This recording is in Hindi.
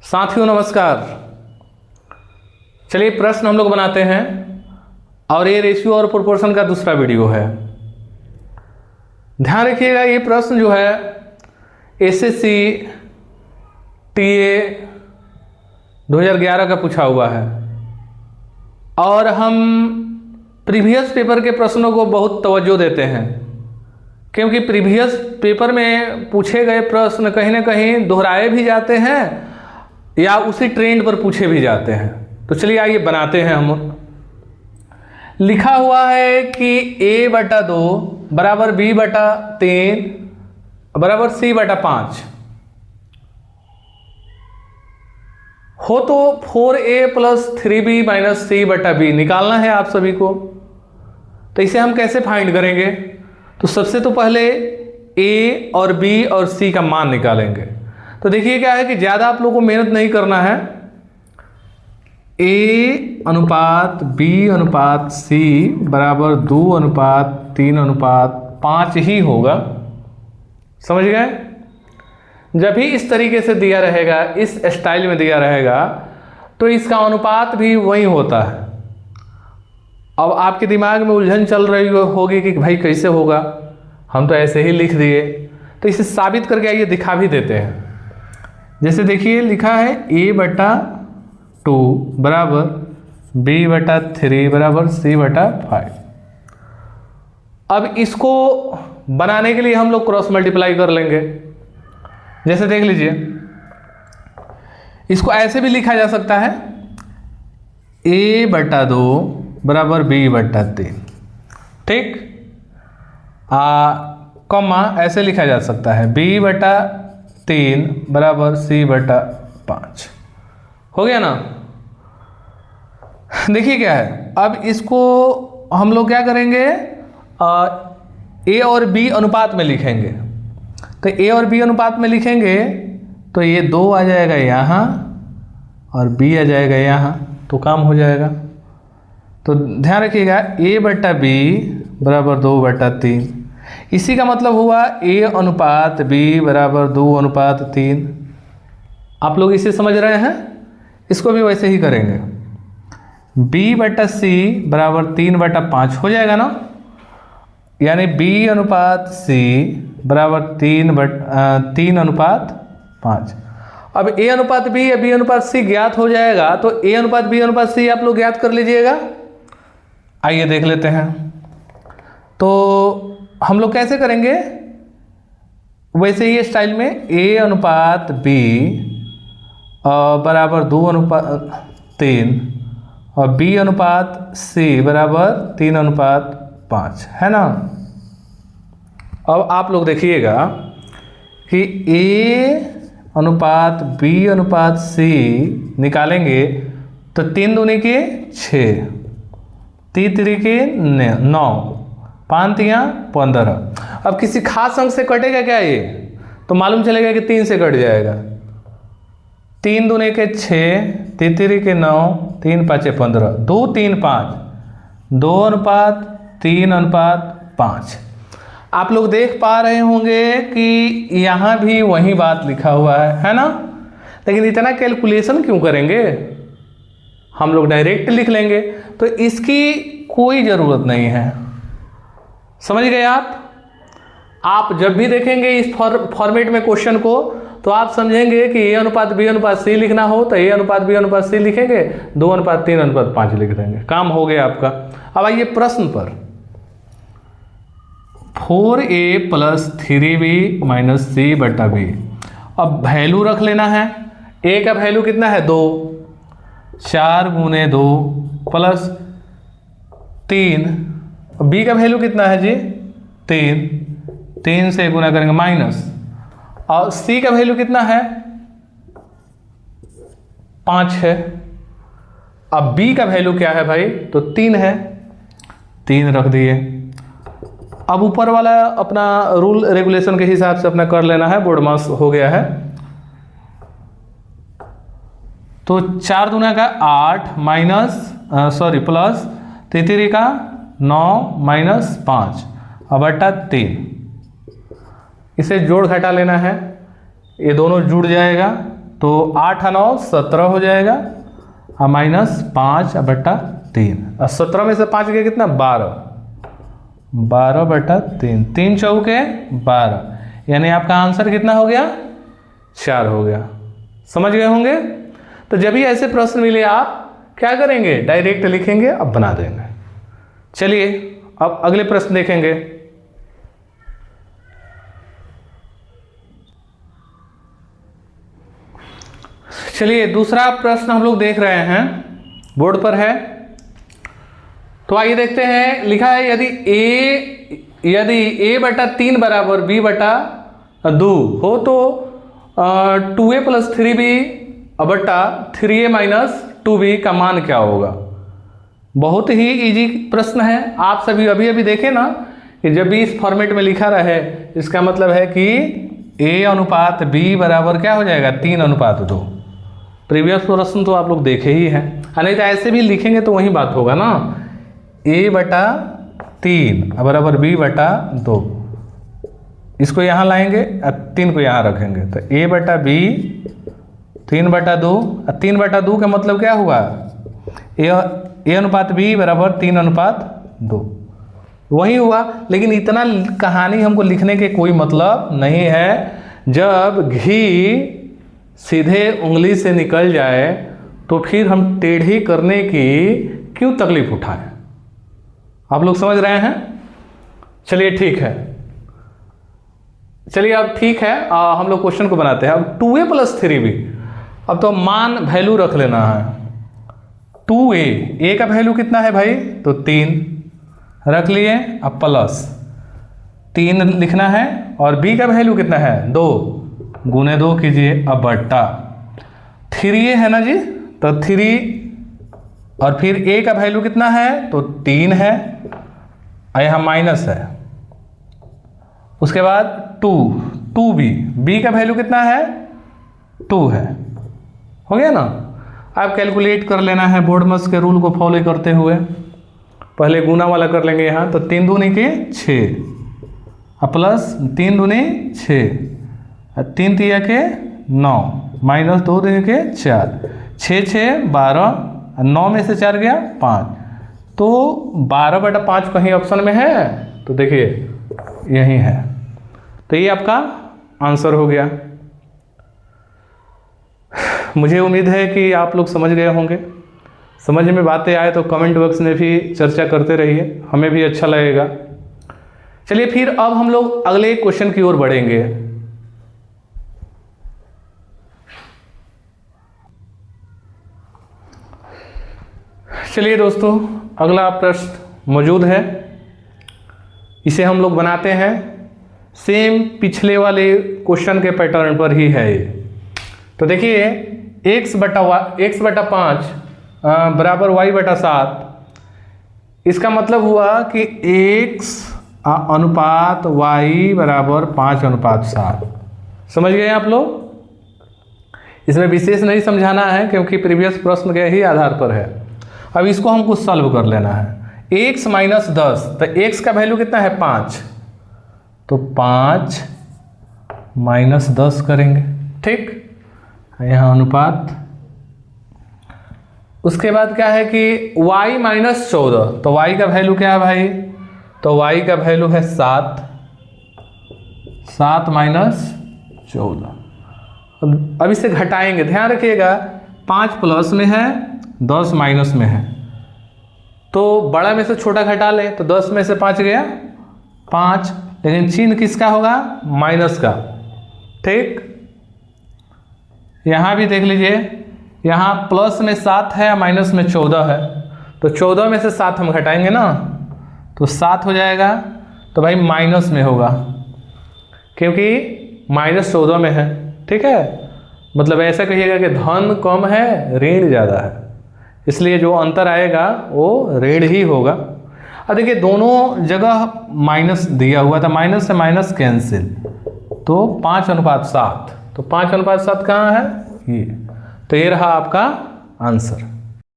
साथियों नमस्कार। चलिए प्रश्न हम लोग बनाते हैं और ये रेशियो और प्रोपोर्शन का दूसरा वीडियो है। ध्यान रखिएगा, ये प्रश्न जो है एसएससी टीए 2011 का पूछा हुआ है और हम प्रीवियस पेपर के प्रश्नों को बहुत तवज्जो देते हैं क्योंकि प्रीवियस पेपर में पूछे गए प्रश्न कहीं ना कहीं दोहराए भी जाते हैं या उसी ट्रेंड पर पूछे भी जाते हैं। तो चलिए आइए बनाते हैं। हम लिखा हुआ है कि a/2 बराबर b/3 बराबर c/5 हो तो 4a + 3b - c/b निकालना है आप सभी को। तो इसे हम कैसे फाइंड करेंगे? तो सबसे तो पहले a और b और c का मान निकालेंगे। तो देखिए क्या है कि ज़्यादा आप लोगों को मेहनत नहीं करना है। a/b/c बराबर 2/3/5 ही होगा। समझ गए? जब भी इस तरीके से दिया रहेगा, इस स्टाइल में दिया रहेगा, तो इसका अनुपात भी वही होता है। अब आपके दिमाग में उलझन चल रही होगी कि भाई कैसे होगा, हम तो ऐसे ही लिख दिए। तो इसे साबित करके आइए दिखा भी देते हैं। जैसे देखिए लिखा है a/2 बराबर b/3 बराबर c/5। अब इसको बनाने के लिए हम लोग क्रॉस मल्टीप्लाई कर लेंगे। जैसे देख लीजिए, इसको ऐसे भी लिखा जा सकता है a/2 बराबर b/3, ठीक। कॉमा ऐसे लिखा जा सकता है b/3 बराबर c/5। हो गया ना? देखिए क्या है, अब इसको हम लोग क्या करेंगे, a और b अनुपात में लिखेंगे। तो a और b अनुपात में लिखेंगे तो ये 2 आ जाएगा यहाँ और b आ जाएगा यहाँ, तो काम हो जाएगा। तो ध्यान रखिएगा a/b बराबर 2/3। इसी का मतलब हुआ a/b बराबर 2/3। आप लोग इसे समझ रहे हैं? इसको भी वैसे ही करेंगे। b/c बराबर 3/5 हो जाएगा ना, यानी b/c बराबर 3/5। अब a/b या b/c ज्ञात हो जाएगा तो a/b/c आप लोग ज्ञात कर लीजिएगा। आइए देख लेते हैं। तो हम लोग कैसे करेंगे? वैसे ही स्टाइल में a/b बराबर 2/3 और b/c बराबर 3/5 है ना। अब आप लोग देखिएगा कि a/b/c निकालेंगे तो 3 दूनी के 6, 3 के 9, 5 तियाँ 15। अब किसी खास अंक से कटेगा क्या ये? तो मालूम चलेगा कि 3 से कट जाएगा। 3 दूनी के 6, 3 के 9, 3 5 15, 2 3 5, 2/3/5। आप लोग देख पा रहे होंगे कि यहाँ भी वही बात लिखा हुआ है ना। लेकिन इतना कैलकुलेशन क्यों करेंगे? हम लोग डायरेक्ट लिख लेंगे, तो इसकी कोई ज़रूरत नहीं है। समझ गए आप जब भी देखेंगे इस फॉर्मेट में क्वेश्चन को तो आप समझेंगे कि a/b/c लिखना हो तो a/b/c लिखेंगे, 2/3/5 लिख देंगे, काम हो गया आपका। अब आइए प्रश्न पर। 4a + 3b - c/b। अब वैल्यू रख लेना है। a का वैल्यू कितना है? 2, 4 × 2 + 3। b का वैल्यू कितना है जी? 3 से गुना करेंगे माइनस। और c का वैल्यू कितना है? 5 है। अब b का वैल्यू क्या है भाई? तो 3 है, 3 रख दिए। अब ऊपर वाला अपना रूल रेगुलेशन के हिसाब से अपना कर लेना है, बोर्ड मास हो गया है। तो 4 दूना का 8 प्लस 3 का 9 -5 और बटा 3। इसे जोड़ घटा लेना है, ये दोनों जुड़ जाएगा तो 8 और 9 17 हो जाएगा और -5/3 और 17 में से 5 गया कितना 12/3 3 चौके 12 यानी आपका आंसर कितना हो गया 4 हो गया। समझ गए होंगे। तो जब भी ऐसे प्रश्न मिले आप क्या करेंगे डायरेक्ट लिखेंगे अब बना देंगे। चलिए अब अगले प्रश्न देखेंगे। चलिए दूसरा प्रश्न हम लोग देख रहे हैं बोर्ड पर है। तो आइए देखते हैं। लिखा है यदि a/3 बराबर b/2 हो तो 2a + 3b/3a - 2b का मान क्या होगा। बहुत ही इजी प्रश्न है। आप सभी अभी अभी देखें ना कि जब भी इस फॉर्मेट में लिखा रहे इसका मतलब है कि a/b बराबर क्या हो जाएगा 3/2। प्रीवियस प्रश्न तो आप लोग देखे ही हैं। नहीं तो ऐसे भी लिखेंगे तो वही बात होगा ना a/3 बराबर b/2। इसको यहाँ लाएंगे और 3 को यहाँ रखेंगे तो a/b 3/2 और 3/2 का मतलब क्या हुआ a/b बराबर 3/2 वही हुआ। लेकिन इतना कहानी हमको लिखने के कोई मतलब नहीं है। जब घी सीधे उंगली से निकल जाए तो फिर हम टेढ़ी करने की क्यों तकलीफ उठाएं। आप लोग समझ रहे हैं। चलिए ठीक है। चलिए अब ठीक है हम लोग क्वेश्चन को बनाते हैं। अब 2a + 3b अब तो मान वैल्यू रख लेना है। 2a a का वैल्यू कितना है भाई तो 3 रख लिए। अब प्लस 3 लिखना है और b का वैल्यू कितना है 2 गुने 2 कीजिए अब बट्टा 3a है ना जी तो 3 और फिर a का वैल्यू कितना है तो 3 है और यहाँ माइनस है। उसके बाद 2b का वैल्यू कितना है 2 है। हो गया ना। अब कैलकुलेट कर लेना है बोर्डमस के रूल को फॉलो करते हुए। पहले गुना वाला कर लेंगे यहाँ तो 3 दूनी के 6 और प्लस 3 दूनी 6 और 3 तिया के 9 माइनस 2 दूनी के 4 6 6 12 9 में से 4 गया 5 तो 12/5 कहीं ऑप्शन में है तो देखिए यही है। तो ये आपका आंसर हो गया। मुझे उम्मीद है कि आप लोग समझ गए होंगे। समझ में बातें आए तो कमेंट बॉक्स में भी चर्चा करते रहिए, हमें भी अच्छा लगेगा। चलिए फिर अब हम लोग अगले क्वेश्चन की ओर बढ़ेंगे। चलिए दोस्तों अगला प्रश्न मौजूद है। इसे हम लोग बनाते हैं सेम पिछले वाले क्वेश्चन के पैटर्न पर ही है ये। तो देखिए x/5 बराबर y/7 इसका मतलब हुआ कि x अनुपात y बराबर 5/7। समझ गए आप लोग। इसमें विशेष नहीं समझाना है क्योंकि प्रीवियस प्रश्न के ही आधार पर है। अब इसको हमको सॉल्व कर लेना है। x - 10 तो x का वैल्यू कितना है 5 तो 5 - 10 करेंगे। ठीक यहाँ अनुपात। उसके बाद क्या है कि y - 14 तो y का वैल्यू क्या है भाई तो y का वैल्यू है 7 - 14। अब इसे घटाएंगे। ध्यान रखिएगा 5 प्लस में है 10 माइनस में है तो बड़ा में से छोटा घटा लें तो 10 में से 5 गया 5 लेकिन चिन्ह किसका होगा माइनस का। ठीक यहाँ भी देख लीजिए यहाँ प्लस में 7 है माइनस में 14 है तो 14 में से 7 हम घटाएंगे ना तो 7 हो जाएगा तो भाई माइनस में होगा क्योंकि -14 में है। ठीक है मतलब ऐसा कहिएगा कि धन कम है ऋण ज़्यादा है इसलिए जो अंतर आएगा वो ऋण ही होगा। अब देखिए दोनों जगह माइनस दिया हुआ था माइनस से माइनस कैंसिल तो 5/7 तो 5/7 कहाँ है ये तो ये रहा आपका आंसर।